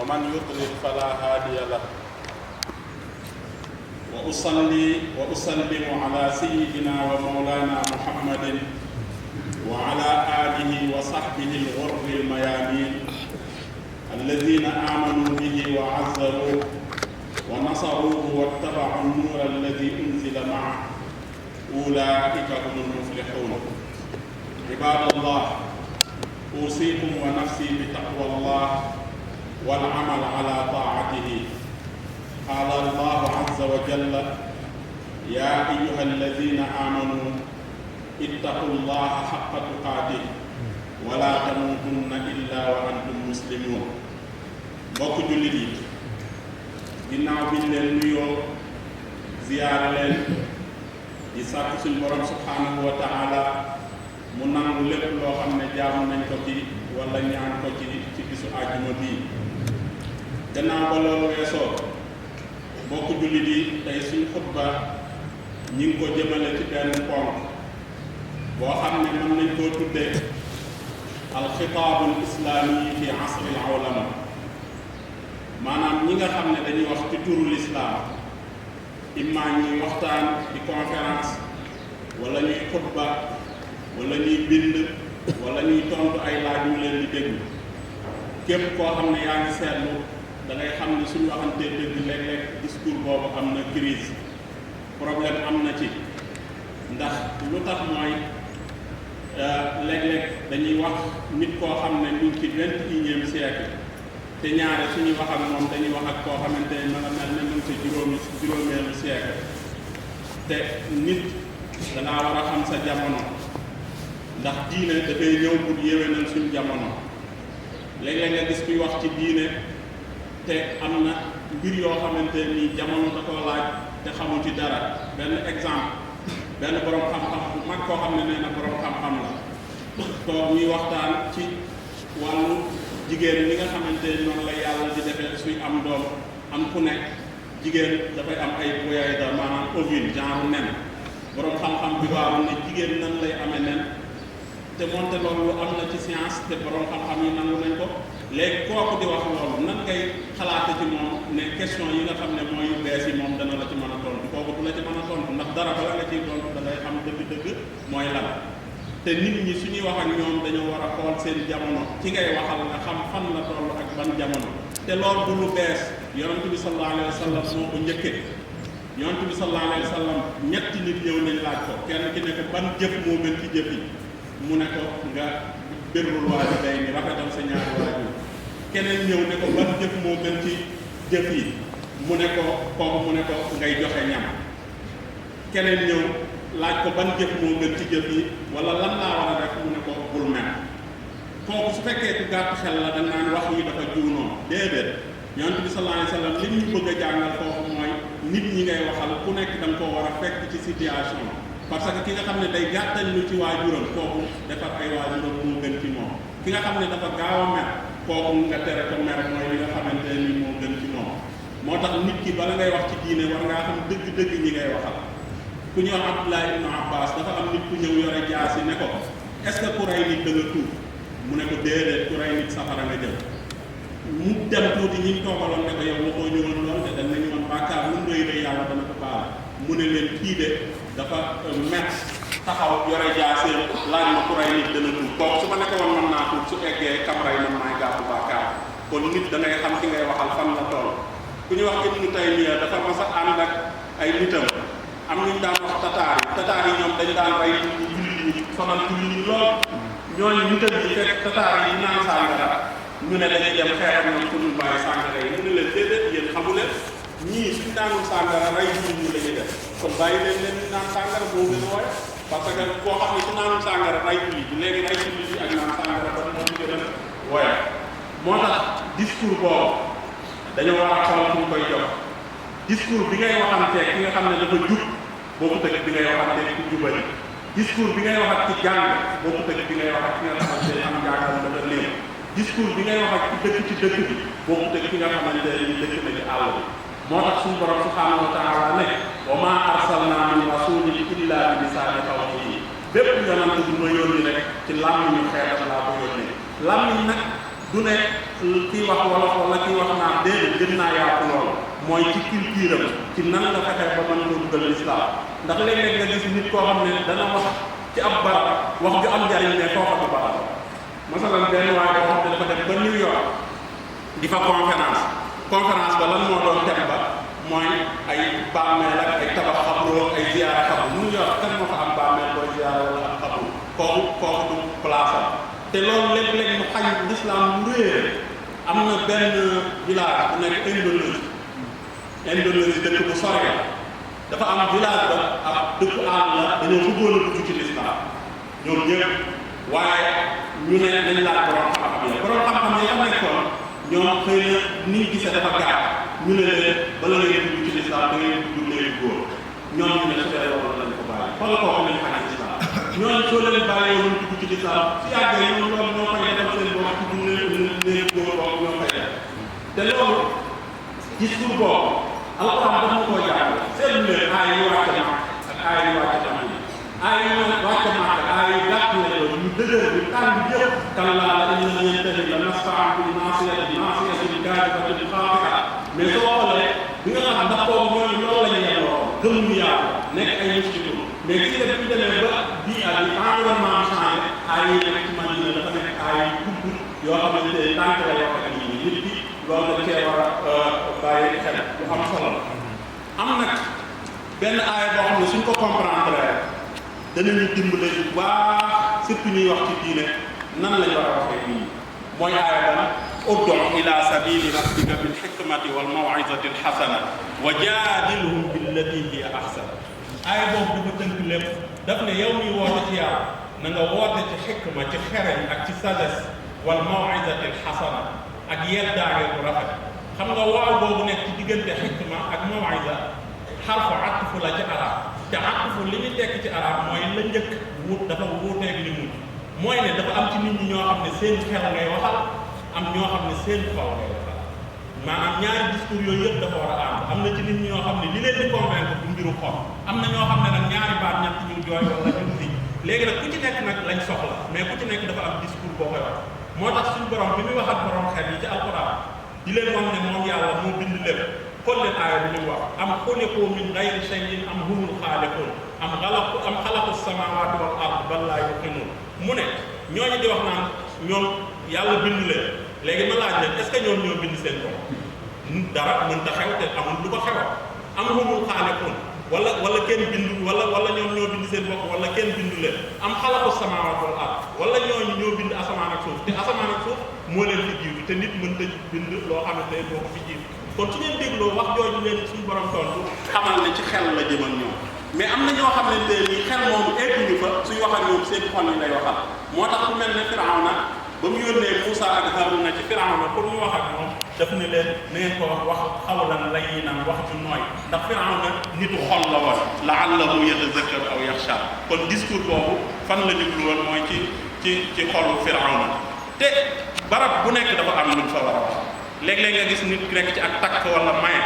ومن يضلل فلا هادي له وأصلي وأسلم على سيدنا ومولانا محمد وعلى آله وصحبه الغر الميامين الذين آمنوا به وعزروه ونصروه واتبعوا النور الذي أنزل معه أولئك هم المفلحون. عباد الله، أوصيكم ونفسي بتقوى الله والعمل على طاعته. قال الله عز وجل: يا أيها الذين آمنوا اتقوا الله حق تقاته ولا تموتن إلا وأنتم مسلمون. mbokk jullit yi, ginnaaw bi ñu leen nuyoo ziyaara leen di sàkk suñ borom subhanahu wa taala mu nangu lépp loo xam ne jaamu nañ ko ci wala ñaan ko ci bisu àjjuma bii. gannaaw ba loolu weesoo, mbokk jullit yi, tey suñ xutba ñi ngi ko jëmale ci benn ponk boo xam ne mën nañ koo tuddee alxitaabul islaami fi asril awlama. maanaam ñi nga xam ne dañuy wax ci turu lislaam, imma ñuy waxtaan di conférence wala ñuy xutba wala ñuy bind wala ñuy tontu ay laaj ñu leen di déglu. képp koo xam ne yaa ngi seetlu da ngay xam ne suñu waxantee dëgg léeg-léeg discours boobu am na crise, problème am na ci. ndax lu tax mooy léeg-léeg dañuy wax nit koo xam ne ñu ngi ci 21e siècle te ñaare suñuy wax ak moom dañuy wax ak koo xamante ne ma nga mel ne mu ngi ci juróomeelu siècle. te nit dangaa war a xam sa jamono, ndax diine dafay ñëw pour yéwénal suñu jamono. léeg-léeg nga gis kuy wax ci diine te am na mbir yoo xamante ni jamono da koo laaj te xamul ci dara. benn exemple, benn borom xam-xam bu mag koo xam ne nee na borom xam-xam la, toog ñuy waxtaan ci wàllu jigéen li nga xamante ni noonu la yàlla di defee suy am doom. am ku nekk jigéen dafay am ay boyayda, maanaam ovule, genre nen. borom xam-xam bi waaru ne jigéen nan lay amee nen, te moonte loolu am na ci science te borom xam-xam yi nangu nañ ko. léegi kooku di wax loolu nan ngay xalaate ci moom ne question yi nga xam ne mooy yu bees yi moom dana la ci mën a tontu? kooku du la ci mën a tontu, ndax dara bala nga ciy tontu da ngay xam dëgg-dëgg mooy lan. te nit ñi suñuy wax ak ñoom dañoo war a xool seen jamono, ci ngay waxal nga xam fan la toll ak ban jamono. te loolu du lu bees, yonent bi sallallahu alayhi wa sallam moo ko njëkkee. yonent bi sallallahu alayhi wa sallam ñetti nit ñëw nañ laaj ko, kenn ki ne ko ban jëf moo gën ci jëf yi, mu ne ko nga birrul waalidayni, rafetal sa ñaari waajur. keneen ñëw ne ko ban jëf moo gën ci jëf yi, mu ne ko kooku mu ne ko ngay joxe ñam. keneen ñëw laaj ko ban jëf moo gën ci jëf yi wala lan laa war a def, mu ne ko bul mer. kooku su fekkee ku gàtt xel la dañ naan wax yi dafa juunoo. déedéet, yonent bi sallallahu alayhi wa sallam li ñu bëgg a jàngal foofu mooy nit ñi ngay waxal ku nekk da nga koo war a fekk ci situation. parce que ki nga xam ne day gàttal lu ci waajuram, kooku defar ay waajuram moo gën ci moom. ki nga xam ne dafa gaaw a mer, kooku nga tere ko mer mooy li nga xamante ni moo gën ci moom. moo tax nit ki bala ngay wax ci diine war ngaa xam dëgg-dëgg ñi ngay waxal. ku ñuy wax Abdullah ibn Abbas dafa am nit ku ñëw yore jaasi ne ko est-ce que ku rey nit da nga tuub? mu ne ko déedéet, ku rey nit safara nga jëm. mu dem tuuti ñi ñu toogaloon ne ko yow waxoo ñëwoon lool de dañ nañu woon bàkkaar lu mu rëy rëy yàlla dana ko baal. mu ne leen kii de dafa mer taxaw yore jaasee laaj ma ku rey nit dana tuub. kooku su ma nekk woon mën naa tuub, su eggee kam rey man maay gàddu bàkkaar. kon nit da ngay xam ki ngay waxal fan la toll. ku ñu wax Ibnu Taymiya dafa mas a ànd ak ay nitam, am ñu daan wax tataar yi ñoom dañu daan rey jullit ñi, sonal jullit ñi lool. ñooñu nitam yi fekk tataar yi naan sàngara, ñu ne dañuy dem xeex ak ñoom pour ñu bàyyi sàngara yi. mu ne leen déedéet, yéen xamu leen ñii suñ daanul sàngara rey jullit ñi la ñuy def, kon bàyyi leen leen ñu naan sàngara moo gën a woy. parce que koo xam ne su naanul sàngara rey jullit yi, léegi rey jullit yi ak naan sàngara kon moo ci gën a woy. moo tax discours boobu dañoo war a xool fu ñu koy jox. discours bi ngay waxanteeg ki nga xam ne dafa jub boobu tëgg bi ngay waxanteeg ku jubali. discours bi ngay wax ak ci jàng boobu tëgg bi ngay wax ak ki nga xamante ne am njàngam dafa néew. discours bi ngay wax ak ci dëkk bi boobu tëgg ki nga xamante ne dëkk na ci àll bi. moo tax suñu borom subhanahu wa taala ne wa maa arsalnaa min rasulin illaa bi lisaani qawmihi bépp yonent bu ma yónni rek ci làmmiñu xeetam laa ko yónnee. làmmiñ nag du ne kii wax wolof wala kii wax naa déedéet gën naa yaatu loolu mooy ci culture am ci nan nga fexe ba mën koo dugal l'islam ndax léeg-léeg nga gis nit koo xam ne dana wax ci ab barab wax ju am njariñ ne foofa du barab masalan benn waaye boo xam ne dafa dem ba New York di fa conférence ba lan moo doon thème ba mooy ay bàmmeel ak ay tabax xabru ay ziyaara xabru New York kan moo fa am bàmmeel booy ziyaara wala am xabru kooku du place am te loolu léeg-léeg mu xañ l'islam lu réer am na benn village bu nekk Indonésie dëkk bu sori la dafa am village ba ab dëkk àll la dañoo bëggoon a dugg ci l'islam ñoom ñëpp waaye ñu ne nañ laaj borom xam-xam yi fa nekkoon ñoom xëy na ni ñu gisee dafa gaaw ñu ne leen bala ngay dugg ci l'islam da ngay dugg léegi góor ñoom ñu ne su dee loolu lañ ko bàyyi xool kooku nañ xañ l'islam ñooñu soo leen bàyyi woon dugg ci l'islam su yàggee ñoom loolu ñoo koy defal seen bopp ci dugg leen góor boobu ñoo koy def te loolu discours boobu alxuraan dafa koo jàppale seetlu leen aay yi wàcce Makka ak aay yi wàcce Madina aay yi wàcce Makka aay yi gàtt la doon ñu dëgër bi tàng yëpp kallaa la inna yantahi la nasfa'an bin naasiyatin kaadibatin xaati'a mais soo xoolee bi nga xam ndax boobu ñooñu loolu la ñu yelloo gëmuñu yàlla nekk ay muslimu mais gis nga bi ñu demee ba bii ak environnement bi changé aay yi nekk ci Madina dafa nekk aay yu gudd yoo xamante ne tànk la yoo xam ne nit ki loolu dañ cee war a bàyyi xel bu am solo la am nag benn aaya boo xam ne suñ ko comprendre danañu dimbale bu baax surtout ñuy wax ci diine nan lañ war a waxee nii mooy aaya ban ud'u ila sabili rabbika bil hikmati wal maw'izati al hasana wa jaadilhum billati hiya ahsan aaya boobu dafa tënk lépp daf ne yow mi woote ci yàlla na nga woote ci xikma ci xereñ ak ci sagesse wal maw'izati al hasana ak yeddaange bu rafet xam nga waaw boobu nekk ci diggante xikma ak maw'iza xarfu atfu la ci arab te atfu li ñu tekk ci arab mooy la njëkk dafa wuuteeg li mujj mooy ne dafa am ci nit ñi ñoo xam ne seen xel ngay waxal am ñoo xam ne seen xol ngay waxal maanaam ñaari discours yooyu yëpp dafa war a ànd am na ci nit ñi ñoo xam ne li leen di convaincre du mbiru xol am na ñoo xam ne nag ñaari baat ñett ñu jooy wala ñu fi léegi nag ku ci nekk nag lañ soxla mais ku ci nekk dafa am discours boo koy wax moo tax suñu borom bi muy wax ak borom xel yi ci alquran di leen wax ne moom yàlla moo bind lépp xool leen aaya bi ñu wax am xuliqu min gayri shay'in am humul xaaliqun am xalaqu samawati wal ard bal laa yuqinuun mu ne ñooñu di wax naan ñoom yàlla bind leen léegi ma laaj leen est ce que ñoom ñoo bind seen bopp dara mënta xew te amul lu ko xewal am humul xaaliqun wala kenn bindu wala ñoom ñoo bind seen bopp wala kenn bindu leen am xalaqu samawati wal ard wala ñooñu ñoo bind asamaan ak suuf te asamaan ak suuf moo leen fi jiitu te nit mënta bind loo xamante ne moo ko fi jiitu kon su ngeen dégloo wax jooju leen suñu borom tontu xamal ne ci xel la jëm ak ñoom mais am na ñoo xamante ne nii xel moomu egguñu fa suñu wax ak ñoom seen xol yi lay waxal moo tax ku mel ne Firawna ba mu yónnee Moussa ak Haruna ci Firawna pour mu wax ak moom daf ne leen na ngeen ko wax xawlan layyinan wax ju nooy ndax Firawna nitu xol la woon la'allahu yatazakkaru aw yaxsha kon discours boobu fan la jublu woon mooy ci xolu Firawna te barab bu nekk dafa am luñ fa war a wax léeg-léeg nga gis nit nekk ci ak takk wala maye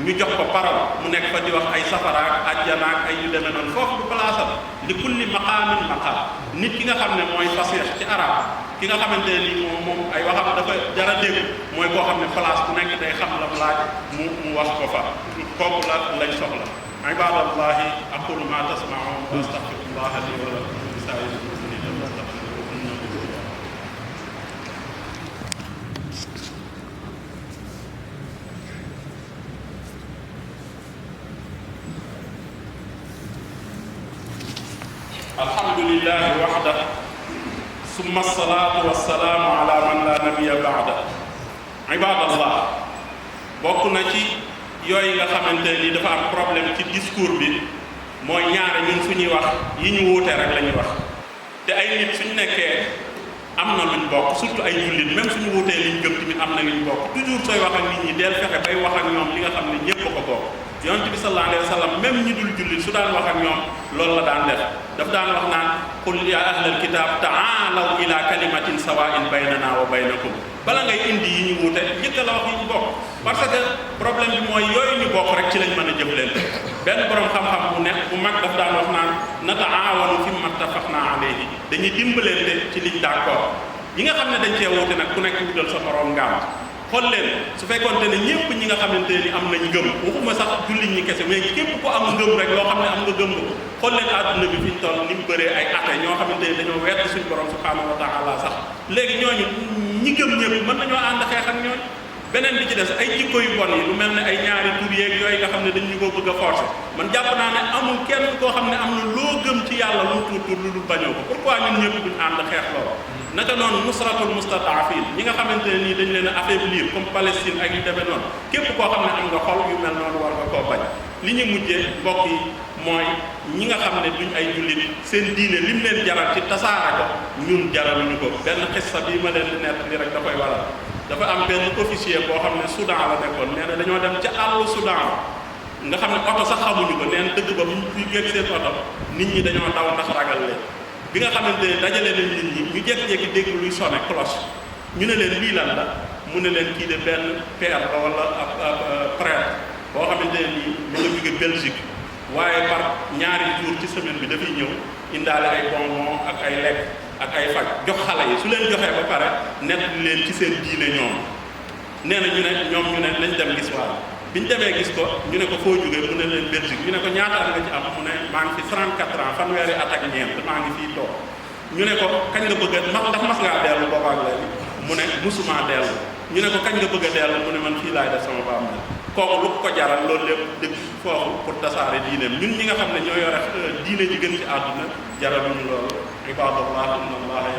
ñu jox ko parole mu nekk fa di wax ay safara ak ajjana ak ay yu demee noonu foofu du place am li kulli maqaamin maqaam nit ki nga xam ne mooy fasiix ci arab ki nga xamante ne nii moom ay waxam dafa jara dégg mooy koo xam ne place bu nekk day xam la laaj mu wax ko fa kooku la lañ soxla ibadallahi aqulu ma tasmaun wa astaghfirullah li wa lakum li saa'iril muslimina fastaghfiruhu. alhamdulillahi waxda summa salaatu wassalaamu ala man la nabiya baada ibadallah bokk na ci yooyu nga xamante ni dafa am problème ci discours bi mooy ñaare ñun suñuy wax yi ñu wuute rek la ñuy wax te ay nit suñu nekkee am na luñ bokk surtout ay jullit même suñu wuutee liñ gëm tamit am na luñ bokk toujours sooy wax ak nit ñi deel fexe bay wax ak ñoom li nga xam ne ñépp ko bokk yonent bi sallallahu alayhi wa sallam même ñi dul jullit su daan wax ak ñoom loolu la daan def daf daan wax naan qul ya ahlal kitab ta'alaw ila kalimatin sawa'in baynana wa baynakum bala ngay indi yi ñu wuute njëkk la wax yi ñu bokk parce que problème bi mooy yooyu ñu bokk rek ci lañ mën a jëflante benn borom xam-xam bu nekk bu mag daf daan wax naan nata'awanu fi mattafaqna alayhi dañuy dimbalante ci liñ d'accord yi nga xam ne dañ cee woote nag ku nekk wutal sa morom ngaam xool leen su fekkoonte ne ñëpp ñi nga xamante ni am nañ ngëm waxuma sax jullit ñi kese mais képp ko am ngëm rek loo xam ne am nga gëm ko xool leen àdduna bi fi ñu toll ni mu bëree ay ate ñoo xamante ni dañoo wedd suñu borom subhanahu wa taala sax léegi ñooñu ñi gëm ñëpp mën nañoo ànd xeex ak ñooñu beneen bi ci des ay jikko yu bon yi lu mel ne ay ñaari tur yeeg yooyu nga xam ne dañu ko bëgg a forcer man jàpp naa ne amul kenn koo xam ne am na loo gëm ci yàlla lu tuut tuut lu dul bañoo ko pourquoi ñun ñëpp duñ ànd xeex loolu naka noonu nusratul mustadafin ñi nga xamante ne nii dañ leen a affaiblir comme Palestine ak yu demee noonu képp koo xam ne am nga xol yu mel noonu war nga koo bañ li ñu mujjee mbokk yi mooy ñi nga xam ne duñ ay jullit seen diine lim leen jaral ci tasaare ko ñun jaraluñu ko benn xissa bii ma leen di nett li rek da koy waral dafa am benn officier boo xam ne Soudan la nekkoon nee na dañoo dem ca àllu Soudan nga xam ne oto sax xamuñu ko nee na dëgg ba bu ñu géeg seen oto nit ñi dañoo daw ndax ragal leen bi nga xamante ne dajale nañ nit ñi ñu jékki-jékki dégg luy sonné cloche ñu ne leen lii lan la mu ne leen kii de benn père la wala ab prêtre boo xamante ne nii mu nga jóge Belgique waaye par ñaari jour ci semaine bi dafay ñëw indaale ay bonbon ak ay lekk ak ay faj jox xale yi su leen joxee ba pare nett leen ci seen diine ñoom nee na ñu ne nañ dem gis waale bi ñu demee gis ko ñu ne ko foo jógee mu ne leen Belgique ñu ne ko ñaata at nga ci am mu ne maa ngi fi 34 ans fanweeri at ak ñeent maa ngi fii toog ñu ne ko kañ nga bëgg a ndax mas ngaa dellu boobaak léegi mu ne musuma dellu ñu ne ko kañ nga bëgg a dellu mu ne man fii laay def sama bàmmeel kooku lu ko jaral loolu lépp dëgg foofu pour tasaare diineem ñun ñi nga xam ne ñoo yore diine ji gën ci àdduna jaraluñu loolu ibadallah inna allaha